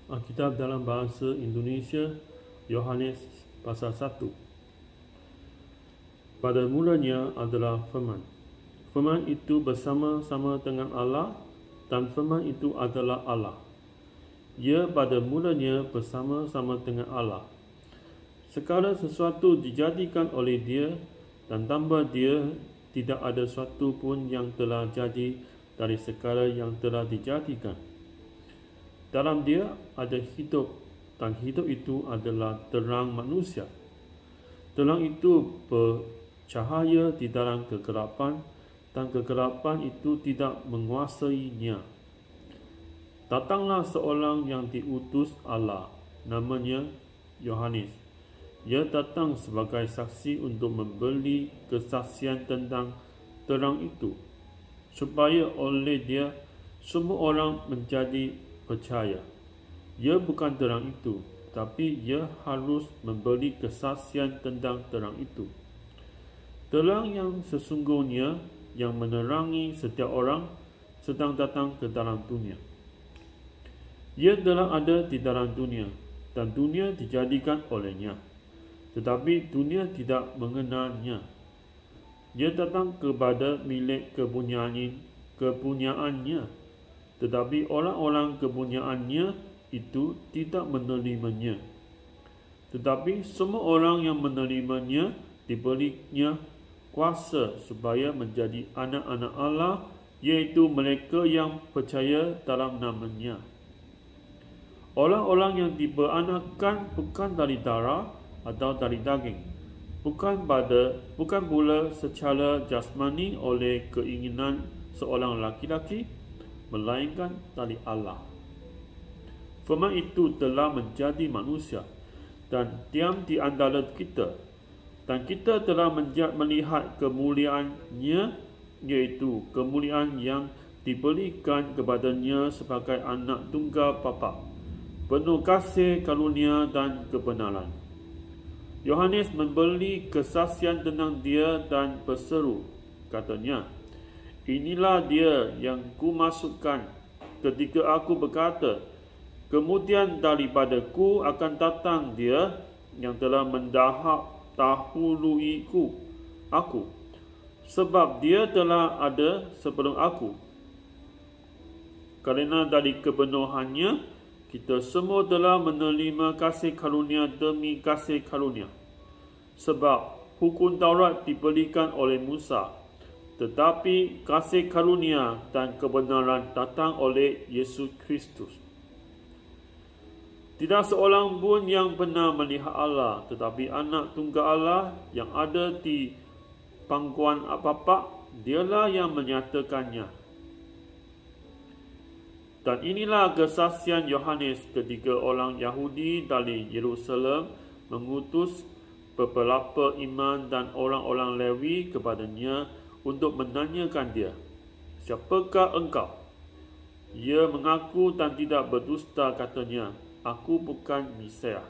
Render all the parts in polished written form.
Alkitab dalam bahasa Indonesia, Yohanes pasal 1. Pada mulanya adalah firman. Firman itu bersama-sama dengan Allah dan firman itu adalah Allah. Ia pada mulanya bersama-sama dengan Allah. Segala sesuatu dijadikan oleh Dia dan tanpa Dia tidak ada sesuatu pun yang telah jadi dari segala yang telah dijadikan. Dalam Dia ada hidup dan hidup itu adalah terang manusia. Terang itu bercahaya di dalam kegelapan dan kegelapan itu tidak menguasainya. Datanglah seorang yang diutus Allah, namanya Yohanes. Ia datang sebagai saksi untuk memberi kesaksian tentang terang itu, supaya oleh Dia semua orang menjadi percaya. Ia bukan terang itu, tapi ia harus memberi kesaksian tentang terang itu. Terang yang sesungguhnya yang menerangi setiap orang sedang datang ke dalam dunia. Ia telah ada di dalam dunia dan dunia dijadikan olehnya, tetapi dunia tidak mengenalnya. Ia datang kepada milik kepunyaannya, tetapi orang-orang kepunyaannya itu tidak menerimanya. Tetapi semua orang yang menerimanya diberinya kuasa supaya menjadi anak-anak Allah, yaitu mereka yang percaya dalam namanya. Orang-orang yang diperanakan bukan dari darah atau dari daging, bukan pula secara jasmani oleh keinginan seorang laki-laki, melainkan dari Allah. Firman itu telah menjadi manusia dan diam di antara kita, dan kita telah melihat kemuliaannya, yaitu kemuliaan yang diberikan kepadanya sebagai anak tunggal Bapa, penuh kasih, karunia dan kebenaran. Yohanes memberi kesaksian tentang Dia dan berseru, katanya, "Inilah Dia yang kumasukkan ketika aku berkata, kemudian daripadaku akan datang Dia yang telah mendahului aku, sebab Dia telah ada sebelum aku. Kerana dari kepenuhannya, kita semua telah menerima kasih karunia demi kasih karunia. Sebab hukum Taurat diberikan oleh Musa, tetapi kasih karunia dan kebenaran datang oleh Yesus Kristus. Tidak seorang pun yang pernah melihat Allah, tetapi anak tunggal Allah yang ada di pangkuan Bapa, Dialah yang menyatakannya." Dan inilah kesaksian Yohanes ketika orang Yahudi dari Yerusalem mengutus beberapa imam dan orang-orang Lewi kepadanya untuk menanyakan dia, "Siapakah engkau?" Ia mengaku dan tidak berdusta, katanya, "Aku bukan Mesias."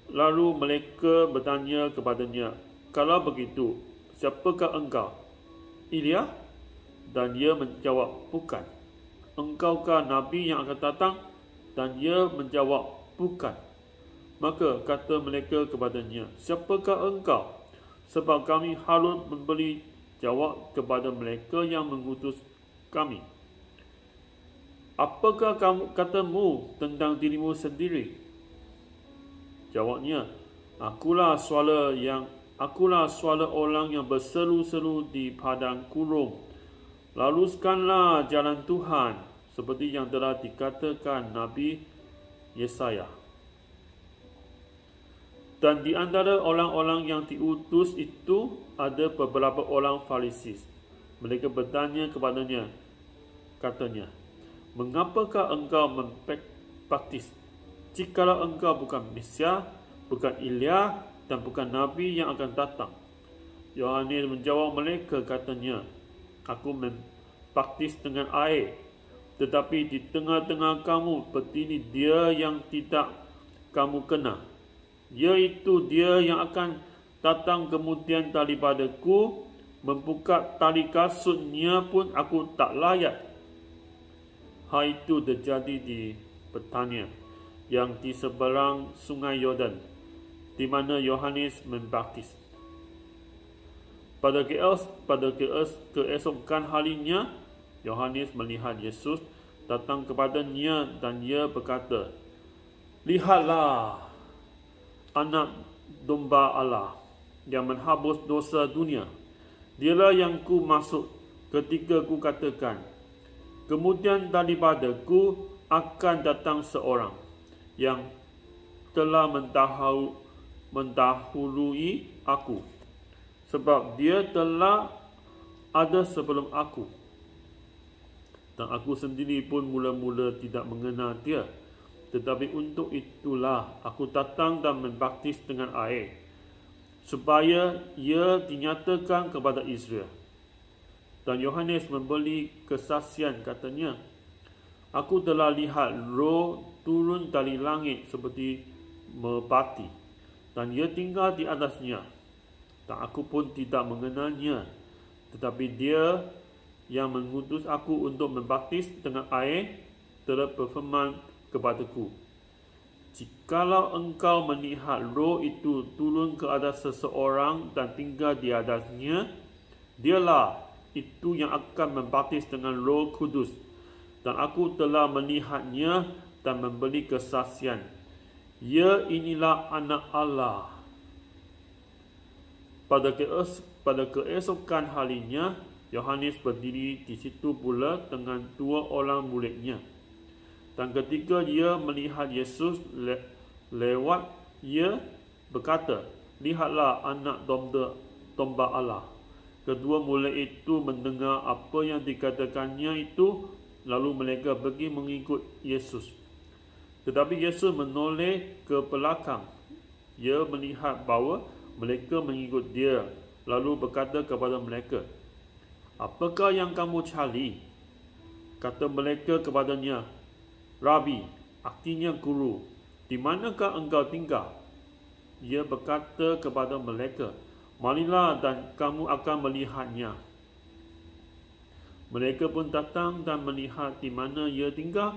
Lalu mereka bertanya kepadanya, "Kalau begitu, siapakah engkau? Elia?" Dan ia menjawab, "Bukan." "Engkaukah Nabi yang akan datang?" Dan ia menjawab, "Bukan." Maka kata mereka kepadanya, "Siapakah engkau? Sebab kami harus memberi jawab kepada mereka yang mengutus kami. Apakah katamu tentang dirimu sendiri?" Jawabnya, Akulah suara orang yang berseru-seru di padang gurun, "Luruskanlah jalan Tuhan," seperti yang telah dikatakan Nabi Yesaya. Dan di antara orang-orang yang diutus itu ada beberapa orang Farisi. Mereka bertanya kepadanya, katanya, "Mengapakah engkau membaptis, jikalau engkau bukan Mesias, bukan Elia, dan bukan Nabi yang akan datang?" Yohanes menjawab mereka, katanya, "Aku membaptis dengan air, tetapi di tengah-tengah kamu berdiri Dia yang tidak kamu kenal, yaitu Dia yang akan datang kemudian daripadaku, membuka tali kasutnya pun aku tak layak." Hal itu terjadi di Betania yang di seberang sungai Yordan, di mana Yohanes membaptis. Pada keesokan harinya, Yohanes melihat Yesus datang kepadanya dan ia berkata, "Lihatlah, anak domba Allah yang menghapus dosa dunia. Dialah yang ku maksud ketika ku katakan, kemudian daripada ku akan datang seorang yang telah mendahului aku, sebab dia telah ada sebelum aku. Dan aku sendiri pun mula-mula tidak mengenal dia. Tetapi untuk itulah aku datang dan membaptis dengan air, supaya ia dinyatakan kepada Israel." Dan Yohanes memberi kesaksian, katanya, "Aku telah lihat Roh turun dari langit seperti merpati, dan ia tinggal di atasnya. Dan aku pun tidak mengenalnya. Tetapi dia yang mengutus aku untuk membaptis dengan air telah berfirman kepadaku, jikalau engkau melihat Roh itu turun ke atas seseorang dan tinggal di atasnya, dialah itu yang akan membaptis dengan Roh Kudus. Dan aku telah melihatnya dan memberi kesaksian. Ia inilah anak Allah." Pada keesokan harinya, Yohanes berdiri di situ pula dengan 2 orang muridnya. Dan ketika ia melihat Yesus lewat, ia berkata, "Lihatlah, anak domba Allah." Kedua murid itu mendengar apa yang dikatakannya itu, lalu mereka pergi mengikut Yesus. Tetapi Yesus menoleh ke belakang. Ia melihat bahawa mereka mengikut dia, lalu berkata kepada mereka, "Apakah yang kamu cari?" Kata mereka kepadanya, "Rabi," artinya guru, "di manakah engkau tinggal?" Ia berkata kepada mereka, "Marilah dan kamu akan melihatnya." Mereka pun datang dan melihat di mana ia tinggal,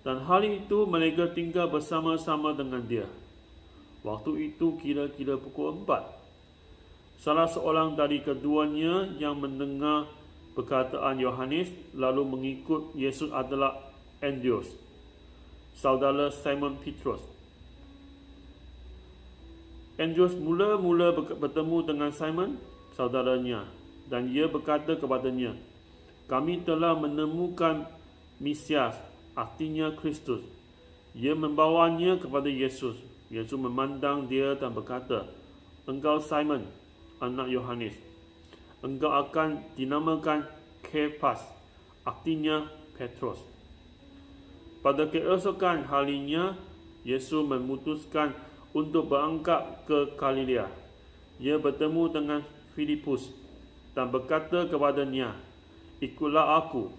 dan hari itu mereka tinggal bersama-sama dengan dia. Waktu itu kira-kira pukul 4. Salah seorang dari keduanya yang mendengar perkataan Yohanes lalu mengikut Yesus adalah Andreas, saudara Simon Petrus. Andreas mula-mula bertemu dengan Simon, saudaranya, dan ia berkata kepadanya, "Kami telah menemukan Mesias," artinya Kristus. Ia membawanya kepada Yesus. Yesus memandang dia dan berkata, "Engkau Simon, anak Yohanes. Engkau akan dinamakan Kephas," artinya Petrus. Pada keesokan harinya, Yesus memutuskan untuk berangkat ke Galilea. Ia bertemu dengan Filipus dan berkata kepadanya, "Ikutlah aku."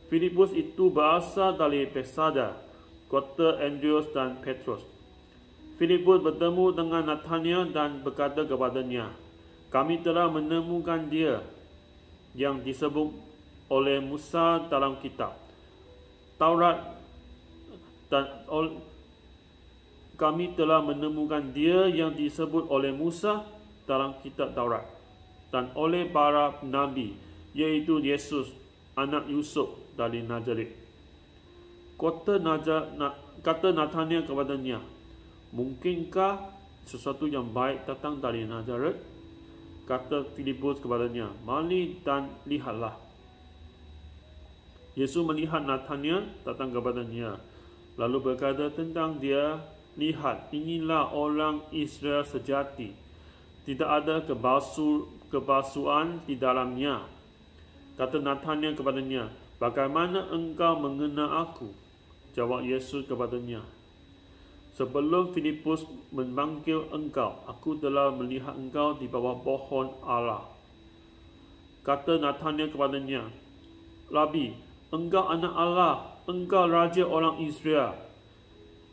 Filipus itu berasal dari Bethsaida, kota Andreas dan Petrus. Filipus bertemu dengan Nathanael dan berkata kepadanya, "Kami telah menemukan dia yang disebut oleh Musa dalam kitab Taurat dan kami telah menemukan dia yang disebut oleh Musa dalam kitab Taurat dan oleh para nabi, yaitu Yesus, anak Yusuf dari Nazaret." Kata Nathanael kepadanya, "Mungkinkah sesuatu yang baik datang dari Nazaret?" Kata Filipus kepadanya, "Mari dan lihatlah." Yesus melihat Nathanael datang kepadanya, lalu berkata tentang dia, "Lihat, inilah orang Israel sejati. Tidak ada kepalsuan di dalamnya." Kata Nathanael kepadanya, "Bagaimana engkau mengenal aku?" Jawab Yesus kepadanya, "Sebelum Filipus memanggil engkau, aku telah melihat engkau di bawah pohon ara." Kata Nathanael kepadanya, "Rabi, engkau anak Allah, engkau raja orang Israel."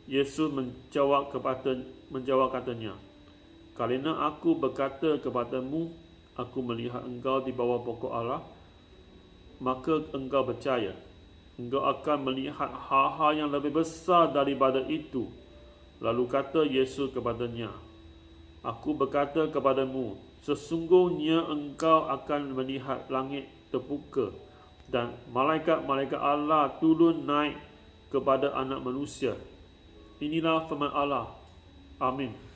Yesus menjawab katanya, "Kerana aku berkata kepadamu, aku melihat engkau di bawah pokok ara, maka engkau percaya. engkau akan melihat hal-hal yang lebih besar daripada itu. Lalu kata Yesus kepadanya, aku berkata kepadamu, sesungguhnya engkau akan melihat langit terbuka dan malaikat-malaikat Allah turun naik kepada anak manusia. Inilah firman Allah. Amin.